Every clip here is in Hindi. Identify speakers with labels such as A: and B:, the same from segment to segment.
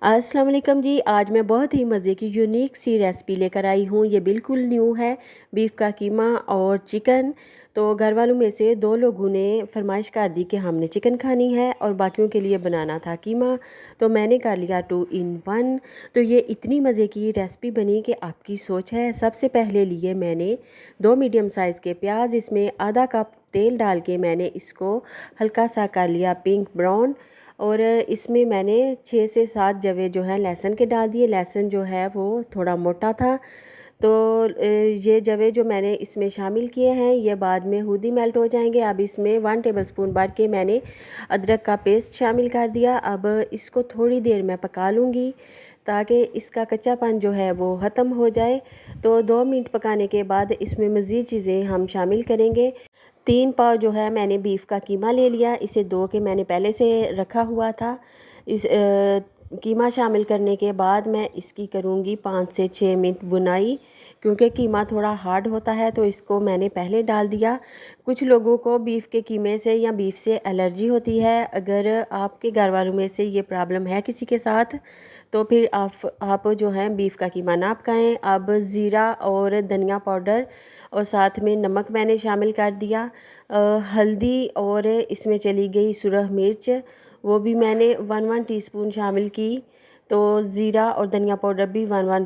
A: अस्सलाम वालेकुम जी। आज मैं बहुत ही मज़े की यूनिक सी रेसिपी लेकर आई हूँ। ये बिल्कुल न्यू है, बीफ का कीमा और चिकन। तो घर वालों में से 2 लोगों ने फरमाइश कर दी कि हमने चिकन खानी है और बाकियों के लिए बनाना था कीमा। तो मैंने कर लिया 2 इन 1। तो ये इतनी मज़े की रेसिपी बनी कि आपकी सोच है। सबसे पहले लिए मैंने 2 मीडियम साइज़ के प्याज, इसमें आधा कप तेल डाल के मैंने इसको हल्का सा कर लिया पिंक ब्राउन। और इसमें मैंने 6 से 7 जवे जो है लहसुन के डाल दिए। लहसुन जो है वो थोड़ा मोटा था। तो ये जवे जो मैंने इसमें शामिल किए हैं ये बाद में खुद ही मेल्ट हो जाएंगे। अब इसमें 1 टेबलस्पून भर के मैंने अदरक का पेस्ट शामिल कर दिया। अब इसको थोड़ी देर मैं पका लूँगी ताकि इसका कच्चापन जो है वो ख़त्म हो जाए। तो 2 मिनट पकाने के बाद इसमें मज़ीद चीज़ें हम शामिल करेंगे। 3 पाव जो है मैंने बीफ का कीमा ले लिया, इसे धो के मैंने पहले से रखा हुआ था। इस कीमा शामिल करने के बाद मैं इसकी करूँगी 5 से 6 मिनट बुनाई, क्योंकि कीमा थोड़ा हार्ड होता है तो इसको मैंने पहले डाल दिया। कुछ लोगों को बीफ के कीमे से या बीफ से एलर्जी होती है। अगर आपके घर वालों में से ये प्रॉब्लम है किसी के साथ, तो फिर आप जो है बीफ का कीमा ना पकाएं। अब ज़ीरा और धनिया पाउडर और साथ में नमक मैंने शामिल कर दिया। हल्दी और इसमें चली गई सुरख मिर्च, वो भी मैंने 1 टीस्पून शामिल की। तो ज़ीरा और धनिया पाउडर भी 1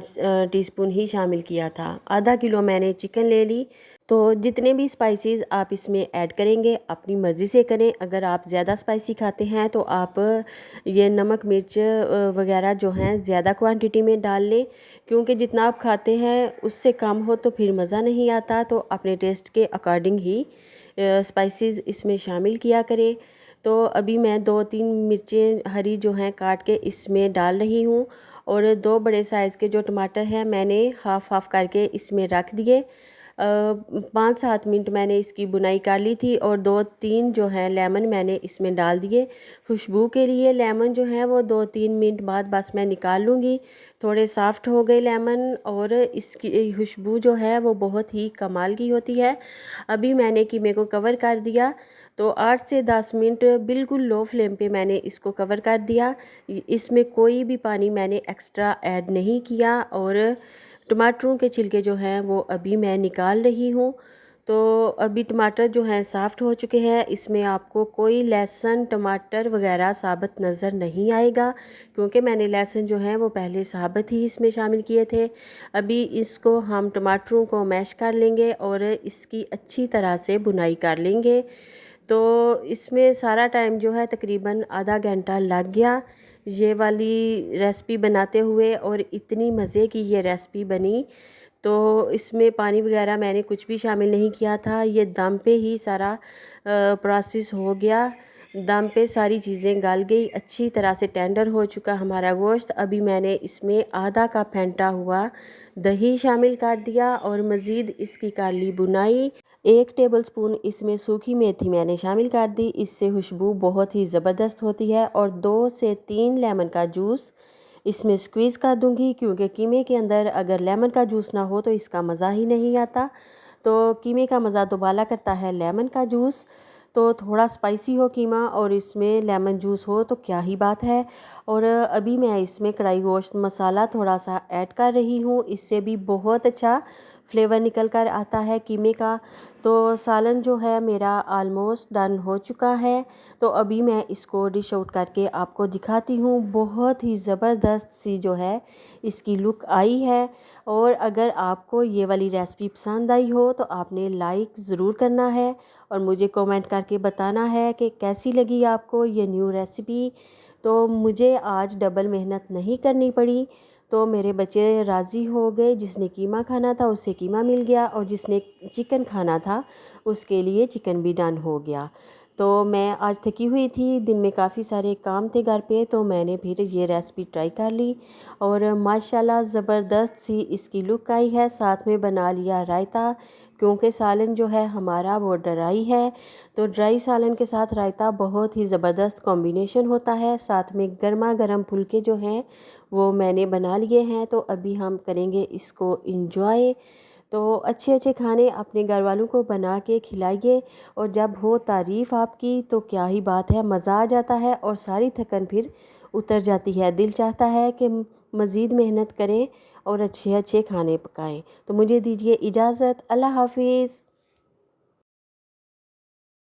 A: टीस्पून ही शामिल किया था। आधा किलो मैंने चिकन ले ली। तो जितने भी स्पाइसेस आप इसमें ऐड करेंगे अपनी मर्ज़ी से करें। अगर आप ज़्यादा स्पाइसी खाते हैं तो आप ये नमक मिर्च वगैरह जो हैं ज़्यादा क्वांटिटी में डाल लें, क्योंकि जितना आप खाते हैं उससे कम हो तो फिर मज़ा नहीं आता। तो अपने टेस्ट के अकॉर्डिंग ही स्पाइसेस इसमें शामिल किया करें। तो अभी मैं 2-3 मिर्चें हरी जो हैं काट के इसमें डाल रही हूँ। और 2 बड़े साइज़ के जो टमाटर हैं मैंने हाफ़ हाफ़ करके इसमें रख दिए। 5-7 मिनट मैंने इसकी बुनाई कर ली थी और 2-3 जो है लेमन मैंने इसमें डाल दिए खुशबू के लिए। लेमन जो है वो 2-3 मिनट बाद बस मैं निकाल लूँगी। थोड़े सॉफ्ट हो गए लेमन और इसकी खुशबू जो है वो बहुत ही कमाल की होती है। अभी मैंने कीमे को कवर कर दिया। तो 8 से 10 मिनट बिल्कुल लो फ्लेम पे मैंने इसको कवर कर दिया। इसमें कोई भी पानी मैंने एक्स्ट्रा ऐड नहीं किया। और टमाटरों के छिलके जो हैं वो अभी मैं निकाल रही हूँ। तो अभी टमाटर जो हैं साफ़्ट हो चुके हैं। इसमें आपको कोई लहसुन टमाटर वगैरह साबुत नज़र नहीं आएगा, क्योंकि मैंने लहसुन जो है वो पहले साबुत ही इसमें शामिल किए थे। अभी इसको हम टमाटरों को मैश कर लेंगे और इसकी अच्छी तरह से बुनाई कर लेंगे। तो इसमें सारा टाइम जो है तकरीबन आधा घंटा लग गया ये वाली रेसिपी बनाते हुए। और इतनी मज़े की ये रेसिपी बनी। तो इसमें पानी वगैरह मैंने कुछ भी शामिल नहीं किया था। ये दम पे ही सारा प्रोसेस हो गया। दम पे सारी चीज़ें गल गई, अच्छी तरह से टेंडर हो चुका हमारा गोश्त। अभी मैंने इसमें आधा कप फेंटा हुआ दही शामिल कर दिया और मज़ीद इसकी कर ली बुनाई। 1 टेबलस्पून इसमें सूखी मेथी मैंने शामिल कर दी, इससे खुशबू बहुत ही ज़बरदस्त होती है। और 2 से 3 लेमन का जूस इसमें स्क्वीज़ कर दूंगी, क्योंकि कीमे के अंदर अगर लेमन का जूस ना हो तो इसका मज़ा ही नहीं आता। तो कीमे का मज़ा दोबाला करता है लेमन का जूस। तो थोड़ा स्पाइसी हो कीमा और इसमें लेमन जूस हो तो क्या ही बात है। और अभी मैं इसमें कढ़ाई गोश्त मसाला थोड़ा सा ऐड कर रही हूँ, इससे भी बहुत अच्छा फ्लेवर निकल कर आता है कीमे का। तो सालन जो है मेरा आलमोस्ट डन हो चुका है। तो अभी मैं इसको डिश आउट करके आपको दिखाती हूँ। बहुत ही ज़बरदस्त सी जो है इसकी लुक आई है। और अगर आपको ये वाली रेसिपी पसंद आई हो तो आपने लाइक ज़रूर करना है और मुझे कमेंट करके बताना है कि कैसी लगी आपको ये न्यू रेसिपी। तो मुझे आज डबल मेहनत नहीं करनी पड़ी। तो मेरे बच्चे राज़ी हो गए, जिसने कीमा खाना था उसे कीमा मिल गया और जिसने चिकन खाना था उसके लिए चिकन भी डन हो गया। तो मैं आज थकी हुई थी, दिन में काफ़ी सारे काम थे घर पे, तो मैंने फिर ये रेसिपी ट्राई कर ली और माशाल्लाह ज़बरदस्त सी इसकी लुक आई है। साथ में बना लिया रायता, क्योंकि सालन जो है हमारा वो ड्राई है। तो ड्राई सालन के साथ रायता बहुत ही ज़बरदस्त कॉम्बिनेशन होता है। साथ में गर्मा गर्म फुलके जो हैं वो मैंने बना लिए हैं। तो अभी हम करेंगे इसको इंजॉय। तो अच्छे अच्छे खाने अपने घर वालों को बना के खिलाइए और जब हो तारीफ़ आपकी तो क्या ही बात है, मज़ा आ जाता है और सारी थकन फिर उतर जाती है। दिल चाहता है कि मज़ीद मेहनत करें और अच्छे अच्छे खाने पकाएं। तो मुझे दीजिए इजाज़त। अल्लाह हाफ़िज़।